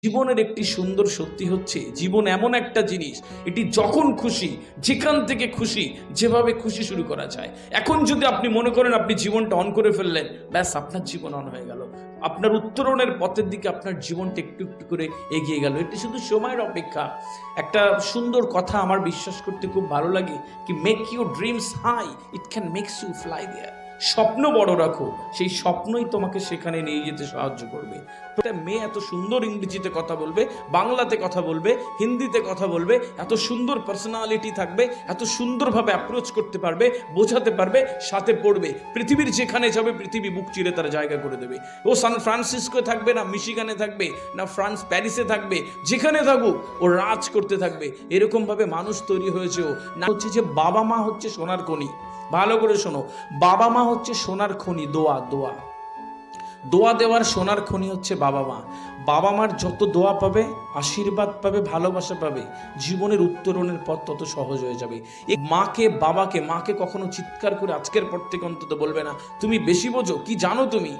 জীবনের একটি সুন্দর সত্যি হচ্ছে জীবন এমন একটা জিনিস, এটি যখন খুশি যেখান থেকে খুশি যেভাবে খুশি শুরু করা যায়। এখন যদি আপনি মনে করেন আপনি জীবনটা অন করে ফেললেন, ব্যাস আপনার জীবন অন হয়ে গেল, আপনার উত্তরণের পথের দিকে আপনার জীবনটা একটু একটু করে এগিয়ে গেল। এটি শুধু সময়ের অপেক্ষা। একটা সুন্দর কথা আমার বিশ্বাস করতে খুব ভালো লাগে, কি make your dreams high, it can makes you fly there. স্বপ্ন বড় রাখো, সেই স্বপ্নই তোমাকে সেখানে নিয়ে যেতে সাহায্য করবে। মেয়ে এত সুন্দর ইংরেজিতে কথা বলবে, বাংলাতে কথা বলবে, হিন্দিতে কথা বলবে, এত সুন্দর পার্সোনালিটি থাকবে, এত সুন্দরভাবে অ্যাপ্রোচ করতে পারবে, বোঝাতে পারবে, সাথে পড়বে, পৃথিবীর যেখানে যাবে পৃথিবী বুক চিরে তার জায়গা করে দেবে। ও সান ফ্রান্সিসকো থাকবে না মিশিগানে থাকবে না প্যারিসে থাকবে, যেখানে থাকুক ও রাজ করতে থাকবে। এরকমভাবে মানুষ তৈরি হয়েছে। ও না হচ্ছে যে বাবা মা হচ্ছে সোনার খনি। ভালো করে শোনো, বাবা মা হচ্ছে সোনার খনি। দোয়া দোয়া দোয়া দেওয়ার সোনার খনি হচ্ছে বাবা মা। বাবা মার যত দোয়া পাবে, আশীর্বাদ পাবে, ভালোবাসা পাবে, জীবনের উত্তরণের পথ তত সহজ হয়ে যাবে। এই মাকে কখনো চিৎকার করে আজকের পর থেকে অন্তত বলবে না তুমি বেশি বোঝো, কি জানো তুমি,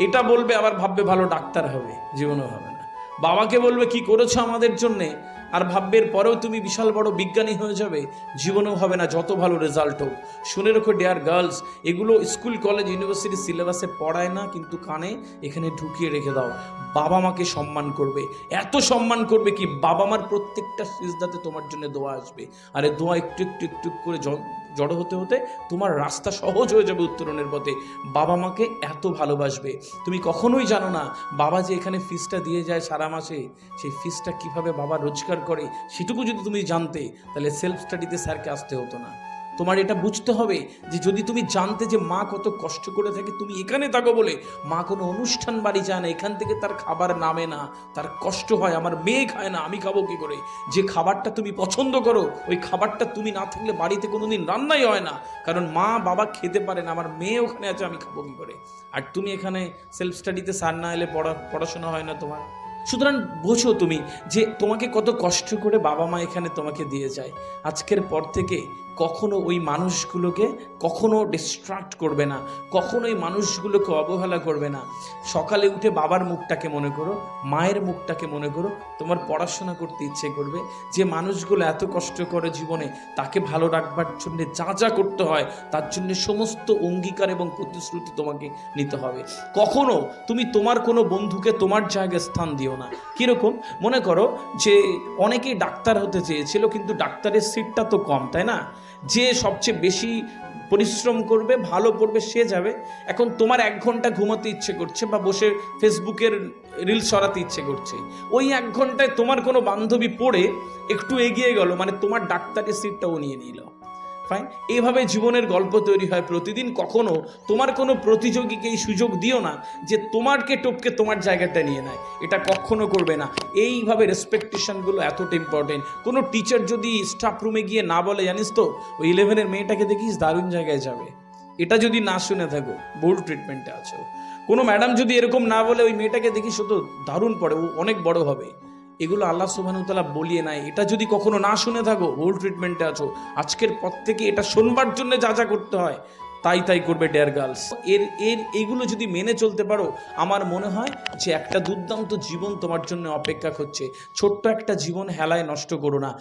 এটা বলবে আবার ভাববে ভালো ডাক্তার হবে, জীবনেও হবে না। বাবাকে বলবে কি করেছো আমাদের জন্যে, আর ভাববের পরেও তুমি বিশাল বড় বিজ্ঞানী হয়ে যাবে, জীবনেও হবে না যত ভালো রেজাল্ট হোক। শুনে রেখো ডিয়ার গার্লস, এগুলো স্কুল কলেজ ইউনিভার্সিটি সিলেবাসে পড়ায় না, কিন্তু কানে এখানে ঢুকিয়ে রেখে দাও। বাবা মাকে সম্মান করবে, এত সম্মান করবে কি বাবা মার প্রত্যেকটা সিজদাতে তোমার জন্য দোয়া আসবে। আর এই দোয়া একটু একটু একটু করে জড়ো হতে হতে তোমার রাস্তা সহজ হয়ে যাবে উত্তরণের পথে। বাবা মাকে এত ভালোবাসবে। তুমি কখনোই জানো না বাবা যে এখানে ফিসটা দিয়ে যায় সারা মাসে, সেই ফিসটা কিভাবে বাবা রোজগার করে, সেটুকু যদি তুমি জানতে, তাহলে সেলফ স্টাডিতে স্যারকে আসতে হতো না। তোমার এটা বুঝতে হবে যে যদি তুমি জানতে যে মা কত কষ্ট করে থাকে, তুমি এখানে থাকো বলে মা কোনো অনুষ্ঠান বাড়ি যায় না, এখান থেকে তার খাবার নামে না, তার কষ্ট হয়, আমার মেয়ে খায় না আমি খাবো কি করে। যে খাবারটা তুমি পছন্দ করো, ওই খাবারটা তুমি না থাকলে বাড়িতে কোনোদিন রান্নাই হয় না, কারণ মা বাবা খেতে পারে না, আমার মেয়ে ওখানে আছে আমি খাবো কি করে। আর তুমি এখানে সেলফ স্টাডিতে স্যার না এলে পড়াশোনা হয় না তোমার। সুতরাং বোঝো তুমি যে তোমাকে কত কষ্ট করে বাবা মা এখানে তোমাকে দিয়ে যায়। আজকের পর থেকে কখনো ওই মানুষগুলোকে কখনো ডিস্ট্রাক্ট করবে না, কখনো ওই মানুষগুলোকে অবহেলা করবে না। সকালে উঠে বাবার মুখটাকে মনে করো, মায়ের মুখটাকে মনে করো, তোমার পড়াশোনা করতে ইচ্ছে করবে। যে মানুষগুলো এত কষ্ট করে জীবনে, তাকে ভালো রাখবার জন্য যা যা করতে হয় তার জন্য সমস্ত অঙ্গীকার এবং প্রতিশ্রুতি তোমাকে নিতে হবে। কখনো তুমি তোমার কোনো বন্ধুকে তোমার জায়গায় স্থান দিও না। কীরকম, মনে করো যে অনেকেই ডাক্তার হতে চেয়েছিল, কিন্তু ডাক্তারের সিটটা তো কম, তাই না? যে সবচেয়ে বেশি পরিশ্রম করবে, ভালো পড়বে, সে যাবে। এখন তোমার 1 ঘন্টা ঘুমাতে ইচ্ছে করছে বা বসে ফেসবুকের রিলস সরাতে ইচ্ছে করছে, ওই 1 ঘন্টায় তোমার কোনো বান্ধবী পড়ে একটু এগিয়ে গেল, মানে তোমার ডাক্তারের সিটটাও নিয়ে নিল। ফাইন, এইভাবে জীবনের গল্প তৈরি হয় প্রতিদিন। কখনো তোমার কোনো প্রতিযোগীকে এই সুযোগ দিও না যে তোমারকে টপকে তোমার জায়গাটা নিয়ে নেয়, এটা কখনো করবে না। এইভাবে রেসপেকটেশনগুলো এতটা ইম্পর্টেন্ট। কোনো টিচার যদি স্টাফ রুমে গিয়ে না বলে, জানিস তো ওই 11-এর মেয়েটাকে দেখিস দারুণ জায়গায় যাবে, এটা যদি না শুনে থাকো, বোল্ড ট্রিটমেন্টে আছো। কোনো ম্যাডাম যদি এরকম না বলে, ওই মেয়েটাকে দেখিস ও তো দারুণ পড়ে, ও অনেক বড় হবে, এগুলো আল্লাহ সুবহানাহু ওয়া তাআলা বলিয়ে নাই। এটা যদি কখনো না শুনে থাকো, হোল ট্রিটমেন্টে আছো। আজকের পর থেকে এটা শুনবার জন্য যা যা করতে হয় তাই করবে ডিয়ার গার্লস। এইগুলো যদি মেনে চলতে পারো, আমার মনে হয় যে একটা দুর্দান্ত জীবন তোমার জন্য অপেক্ষা করছে। ছোট্ট একটা জীবন হেলায় নষ্ট করো না।